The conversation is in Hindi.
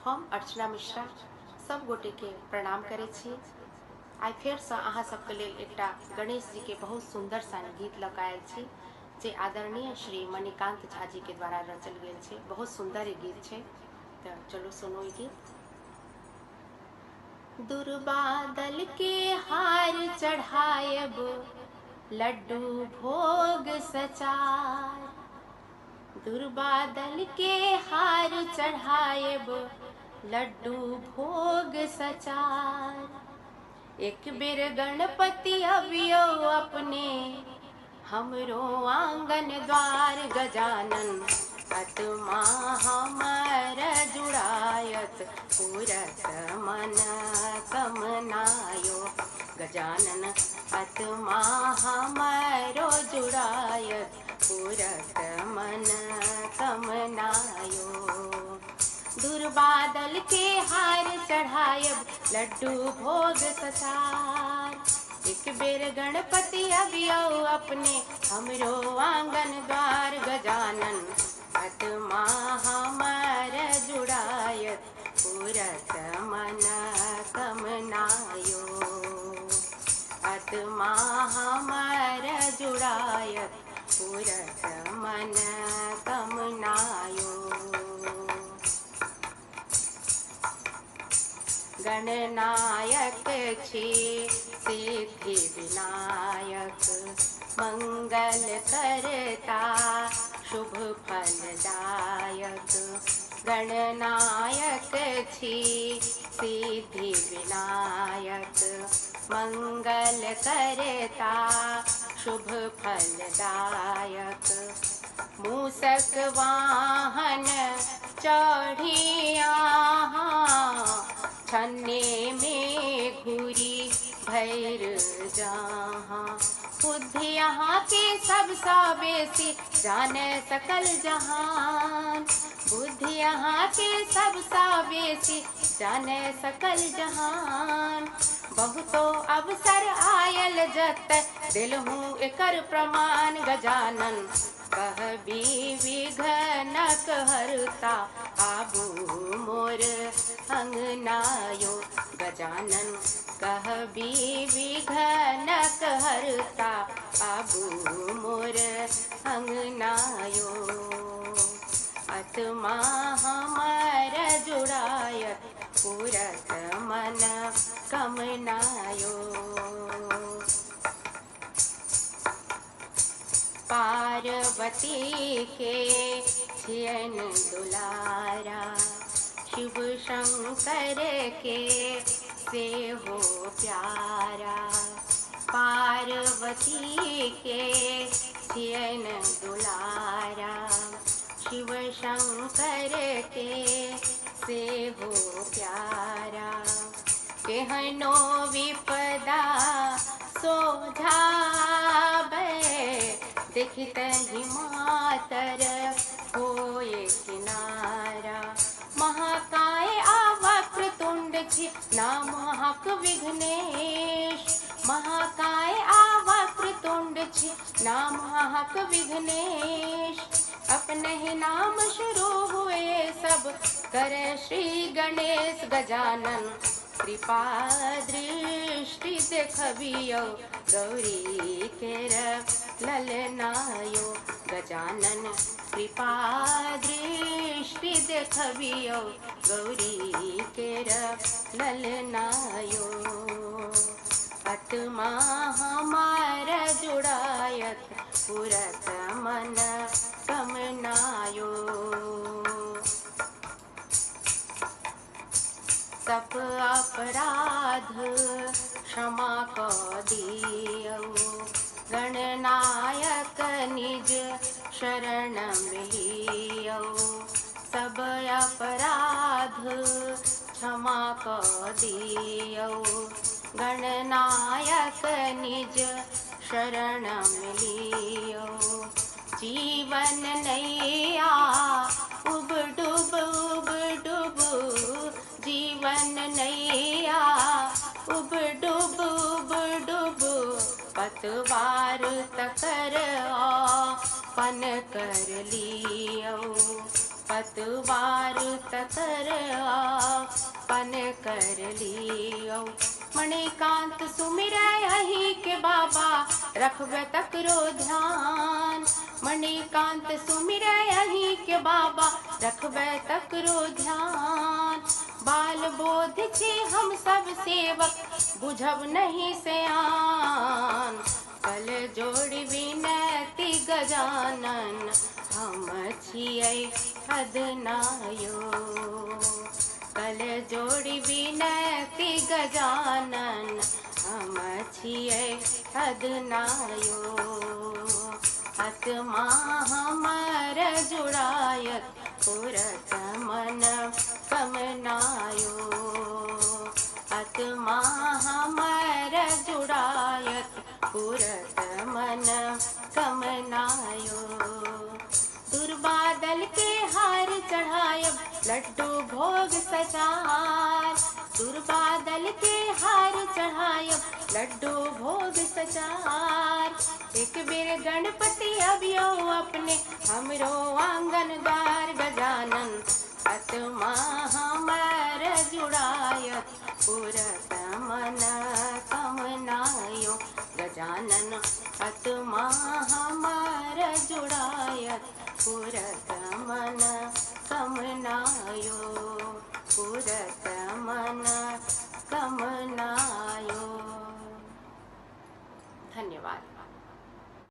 हम अर्चना मिश्रा सब गोटे के प्रणाम करे छी। आई फेर से अहाँ सबके लेल एकटा गणेश जी के बहुत सुंदर सा गीत लऽ कऽ आयल छी जे आदरणीय श्री मणिकांत झा जी के द्वारा रचल गेल छै। बहुत सुंदर गीत छै, तो चलो सुनो ई गीत। दुर्बादल के हार चढ़ायब लड्डू भोग सचार, दुर्बादल के हार चढ़ायब लड्डू भोग सचार। एक बेर गणपति अबियो अपने हमरो आंगन द्वार, गजानन आत्मा हमर जुड़ायत पूरत मन कमनायो, गजानन आत्मा हमरो जुड़ायत पूरत मन कमनायो। दुर्बादल के हार चढ़ायब लड्डू भोग सचार, एक बेर गणपति अबियो अपने हमरो आंगन द्वार, गजानन आत्मा हमर जुड़ायत पूरत मन कमनायो, आत्मा हमर जुड़ायत पूरत मन कमनायो। गणनायक छी सिद्धि विनायक, मंगल करता शुभ फलदायक। गणनायक छी सिद्धि विनायक, मंगल करता शुभ फलदायक। मूषक वाहन चढ़िया छन्ने में घूरी भैर जहाँ, बुद्धि यहाँ के सबसा बेसी जाने सकल जहान, बुद्धि यहाँ के सबसा बेसी जाने सकल जहान। बहुतो अवसर आयल जत दिलहूँ एकर प्रमाण, गजानन कहबी विघ्नक हरता आबू मोर अंगनायो, गजानन कहबी विघ्नक हरता आबू मोर अंगनायो, आत्मा हमर जुड़ायत पूरत मन कमनायो। पार्वती के छियन दुलारा, शिव शंकर के से हो प्यारा। पार्वती के छियन दुलारा, शिव शंकर के से हो प्यारा। केहनो विपदा सोझावे देखित ही मातर होए किनारा। महाकाय आवक्रतुंड छी नाम हक विघ्नेश, महाकाय आवक्रतुंड छी नाम हक विघ्नेश। अपने ही नाम शुरू हुए सब करे श्री गणेश, गजानन कृपा दृष्टि देखबियो गौरी केर ललनायो, गजानन कृपा दृष्टि देखबियो गौरी केर ललनायो, आत्मा हमार जुड़ायत पूरत मन कमनायो। सब अपराध क्षमा क दियो, गणनायक निज शरण मिलियो। सब अपराध क्षमा क दियो, गणनायक निज शरण मिलियो। जीवन नैया उब डूब जीवन नैया उब डूब पतवार तकर अपन कर लियो, अतवार तकर आपन कर लियो। मणिकांत सुमिरै अहि के बाबा रखबे तकरो ध्यान। मणिकांत सुमिरै अहि के बाबा रखबे तकरो ध्यान। बाल बोध छे हम सब सेवक बुझब नहीं सयान। कल जोड़ विनती गजानन हम छियै अदनायो। कल जोड़ विनती गजानन हम छियै अदनायो। आत्मा हमर जुड़ायत पुरत मन कमनायो। आत्मा हमर जुड़ायत पुरत मन कमनायो। दुर्बादल के हार चढ़ायब लड्डू भोग सचार। दुर्बादल के हार चढ़ायब लड्डू भोग सचार। एक बेर गणपति अबियो अपने हमरो आंगन द्वार गजानन। आत्मा हमर जुड़ायत पुरत मन कमनायो। गजानन आत्मा हमर जुड़ायत पुरत मन